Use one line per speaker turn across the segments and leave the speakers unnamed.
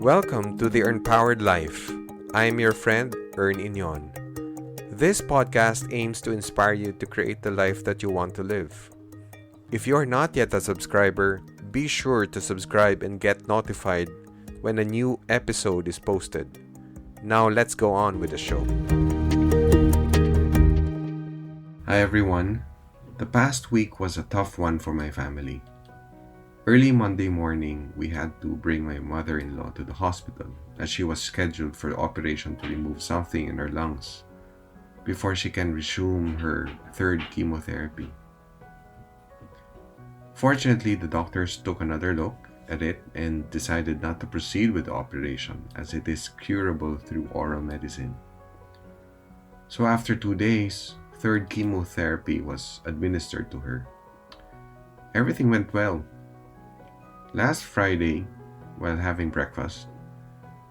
Welcome to the Empowered Life. I am your friend, Ern Inyon. This podcast aims to inspire you to create the life that you want to live. If you are not yet a subscriber, be sure to subscribe and get notified when a new episode is posted. Now let's go on with the show. Hi everyone. The past week was a tough one for my family. Early Monday morning, we had to bring my mother-in-law to the hospital as she was scheduled for the operation to remove something in her lungs before she can resume her third chemotherapy. Fortunately, the doctors took another look at it and decided not to proceed with the operation as it is curable through oral medicine. So after 2 days, third chemotherapy was administered to her. Everything went well. Last Friday, while having breakfast,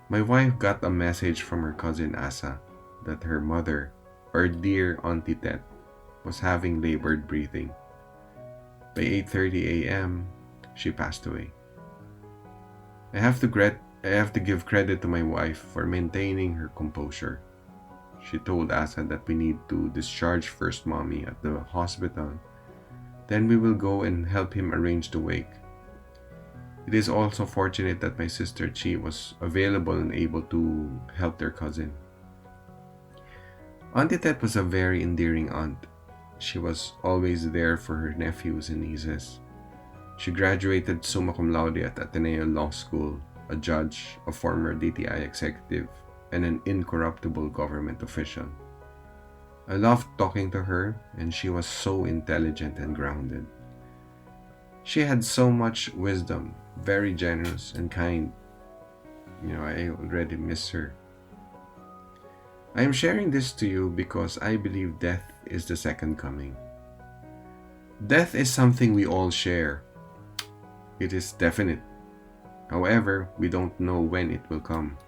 my wife got a message from her cousin Asa that her mother, our dear Auntie Tet, was having labored breathing. By 8:30 a.m., she passed away. I have to give credit to my wife for maintaining her composure. She told Asa that we need to discharge First Mommy at the hospital. Then we will go and help him arrange the wake. It is also fortunate that my sister Chi was available and able to help their cousin. Auntie Tet was a very endearing aunt. She was always there for her nephews and nieces. She graduated summa cum laude at Ateneo Law School, a judge, a former DTI executive, and an incorruptible government official. I loved talking to her, and she was so intelligent and grounded. She had so much wisdom, very generous and kind. I already miss her. I am sharing this to you because I believe death is the second coming. Death is something we all share. It is definite. However, we don't know when it will come.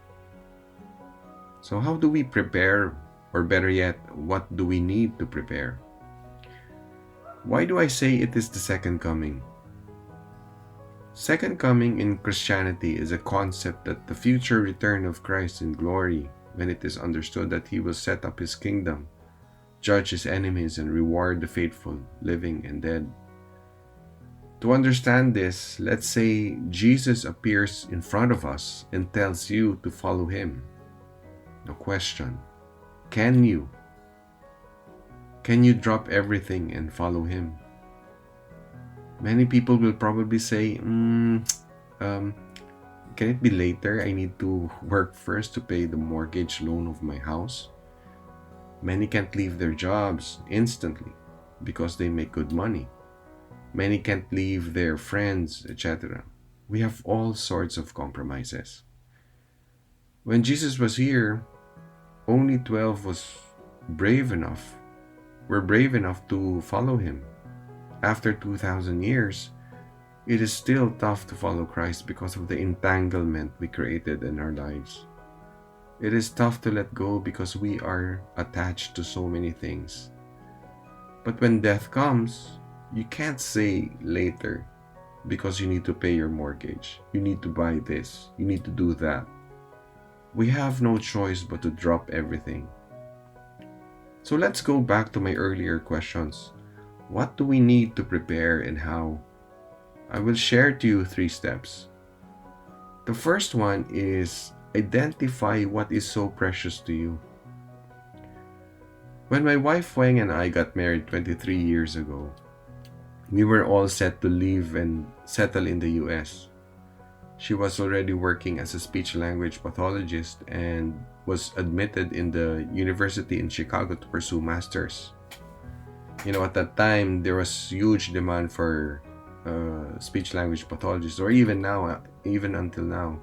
So how do we prepare, or better yet, what do we need to prepare? Why do I say it is the second coming? Second coming in Christianity is a concept that the future return of Christ in glory, when it is understood that he will set up his kingdom, judge his enemies, and reward the faithful, living and dead. To understand this, let's say Jesus appears in front of us and tells you to follow him. The question, can you? Can you drop everything and follow him? Many people will probably say, can it be later? I need to work first to pay the mortgage loan of my house. Many can't leave their jobs instantly because they make good money. Many can't leave their friends, etc. We have all sorts of compromises. When Jesus was here, only 12 were brave enough to follow him. After 2,000 years, it is still tough to follow Christ because of the entanglement we created in our lives. It is tough to let go because we are attached to so many things. But when death comes, you can't say later because you need to pay your mortgage. You need to buy this. You need to do that. We have no choice but to drop everything. So let's go back to my earlier questions. What do we need to prepare and how? I will share to you 3 steps. The first one is identify what is so precious to you. When my wife Wang and I got married 23 years ago, we were all set to leave and settle in the US. She was already working as a speech-language pathologist and was admitted in the university in Chicago to pursue masters. At that time, there was huge demand for speech-language pathologists, or even until now.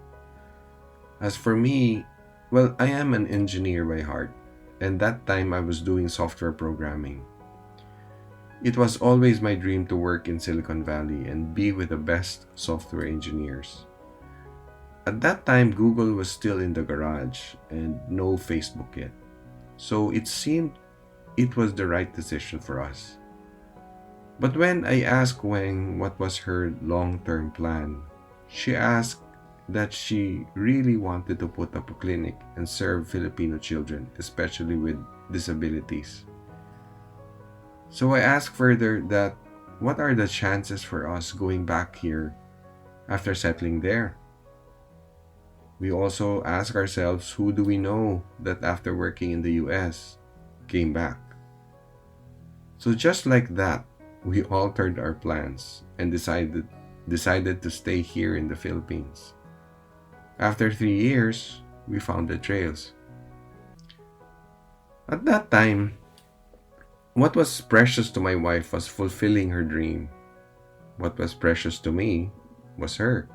As for me, I am an engineer by heart, and that time I was doing software programming. It was always my dream to work in Silicon Valley and be with the best software engineers. At that time, Google was still in the garage and no Facebook yet. So it seemed it was the right decision for us. But when I asked Wang what was her long-term plan, she asked that she really wanted to put up a clinic and serve Filipino children, especially with disabilities. So I asked further that what are the chances for us going back here after settling there? We also ask ourselves who do we know that after working in the US came back? So just like that, we altered our plans and decided to stay here in the Philippines. After 3 years, we found the trails. At that time, what was precious to my wife was fulfilling her dream. What was precious to me was her.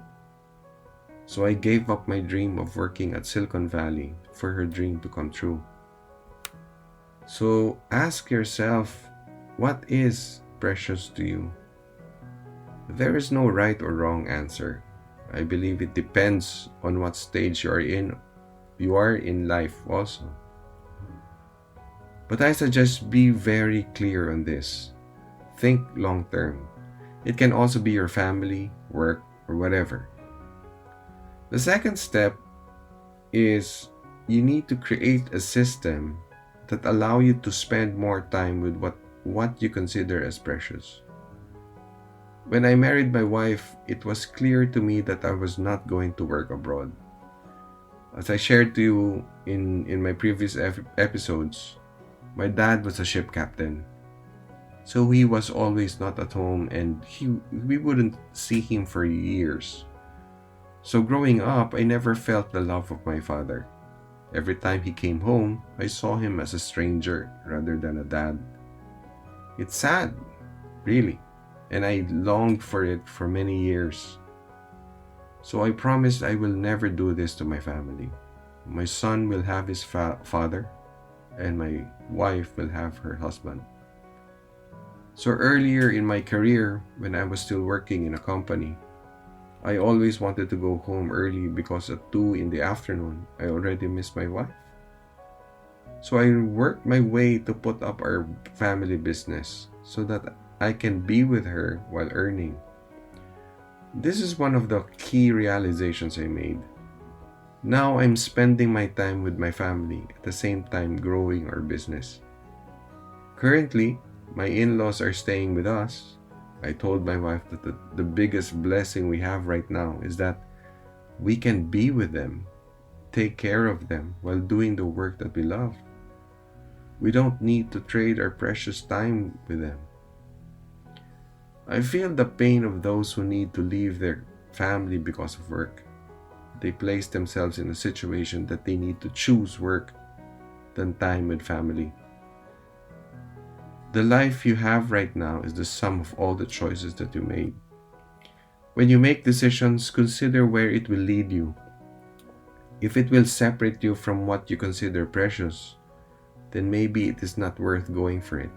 So I gave up my dream of working at Silicon Valley for her dream to come true. So ask yourself, what is precious to you? There is no right or wrong answer. I believe it depends on what stage you are in life also. But I suggest be very clear on this. Think long term. It can also be your family, work, or whatever. The second step is you need to create a system that allow you to spend more time with what you consider as precious. When I married my wife, it was clear to me that I was not going to work abroad. As I shared to you in my previous episodes, my dad was a ship captain. So he was always not at home and we wouldn't see him for years. So growing up, I never felt the love of my father. Every time he came home, I saw him as a stranger rather than a dad. It's sad, really, and I longed for it for many years. So I promised I will never do this to my family. My son will have his father, and my wife will have her husband. So earlier in my career, when I was still working in a company, I always wanted to go home early because at 2 in the afternoon, I already missed my wife. So I worked my way to put up our family business so that I can be with her while earning. This is one of the key realizations I made. Now I'm spending my time with my family at the same time growing our business. Currently, my in-laws are staying with us. I told my wife that the biggest blessing we have right now is that we can be with them, take care of them while doing the work that we love. We don't need to trade our precious time with them. I feel the pain of those who need to leave their family because of work. They place themselves in a situation that they need to choose work than time with family. The life you have right now is the sum of all the choices that you made. When you make decisions, consider where it will lead you. If it will separate you from what you consider precious, then maybe it is not worth going for it.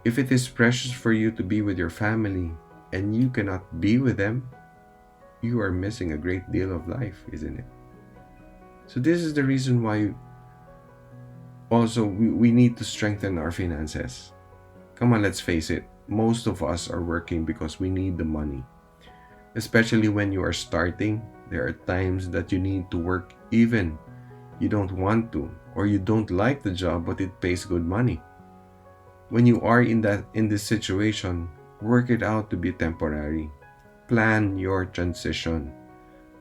If it is precious for you to be with your family and you cannot be with them, you are missing a great deal of life, isn't it? So this is the reason why also we need to strengthen our finances. Come on, let's face it. Most of us are working because we need the money. Especially when you are starting, there are times that you need to work even you don't want to, or you don't like the job but it pays good money. When you are in this situation, work it out to be temporary. Plan your transition.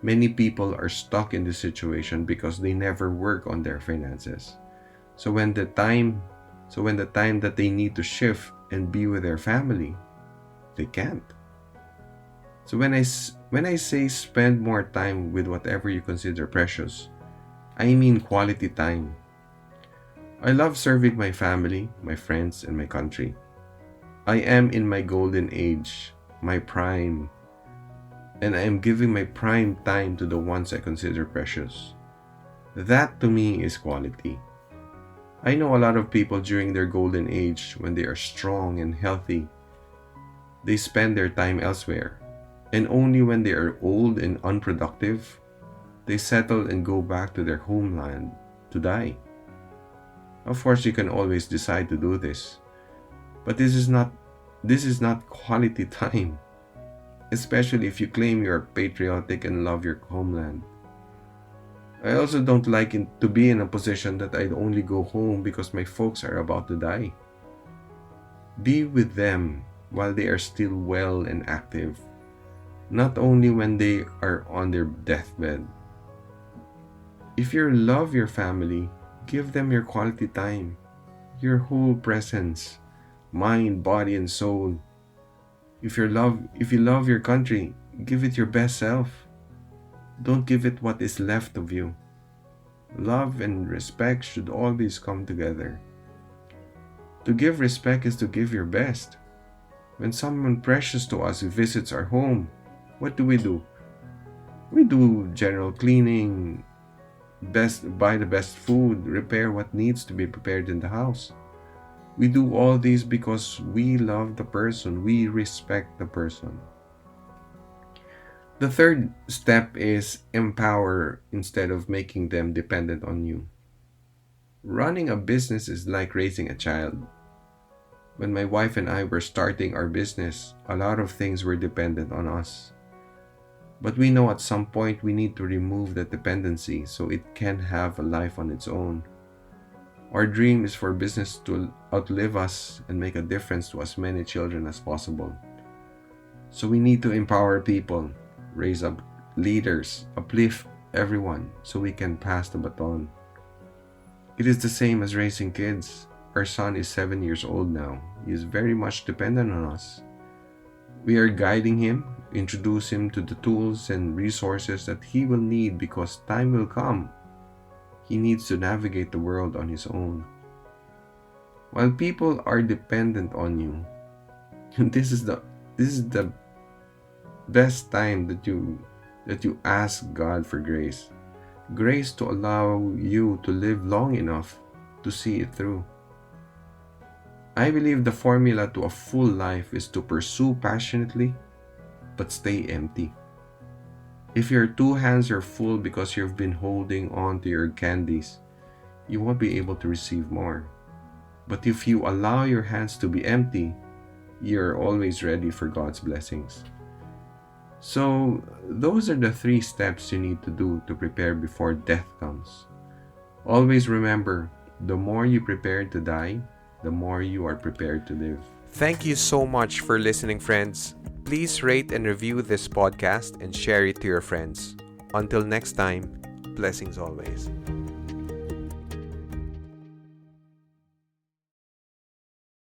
Many people are stuck in this situation because they never work on their finances. So when the time that they need to shift and be with their family, they can't. So when I say spend more time with whatever you consider precious, I mean quality time. I love serving my family, my friends, and my country. I am in my golden age, my prime, and I am giving my prime time to the ones I consider precious. That to me is quality. I know a lot of people during their golden age, when they are strong and healthy, they spend their time elsewhere. And only when they are old and unproductive, they settle and go back to their homeland to die. Of course, you can always decide to do this, but this is not quality time. especially if you claim you are patriotic and love your homeland. I also don't like to be in a position that I'd only go home because my folks are about to die. Be with them while they are still well and active, not only when they are on their deathbed. If you love your family, give them your quality time, your whole presence, mind, body, and soul. If you love your country, give it your best self. Don't give it what is left of you. Love and respect should always come together. To give respect is to give your best. When someone precious to us visits our home, what do? We do general cleaning, buy the best food, repair what needs to be prepared in the house. We do all these because we love the person, we respect the person. The third step is empower instead of making them dependent on you. Running a business is like raising a child. When my wife and I were starting our business, a lot of things were dependent on us. But we know at some point we need to remove that dependency so it can have a life on its own. Our dream is for business to outlive us and make a difference to as many children as possible. So we need to empower people, raise up leaders, uplift everyone so we can pass the baton. It is the same as raising kids. Our son is 7 years old now. He is very much dependent on us. We are guiding him, introduce him to the tools and resources that he will need because time will come. He needs to navigate the world on his own. While people are dependent on you, this is the best time that you ask God for grace. Grace to allow you to live long enough to see it through. I believe the formula to a full life is to pursue passionately but stay empty. If your two hands are full because you've been holding on to your candies, you won't be able to receive more. But if you allow your hands to be empty, you're always ready for God's blessings. So, those are the 3 steps you need to do to prepare before death comes. Always remember, the more you prepare to die, the more you are prepared to live.
Thank you so much for listening, friends. Please rate and review this podcast and share it to your friends. Until next time, blessings always.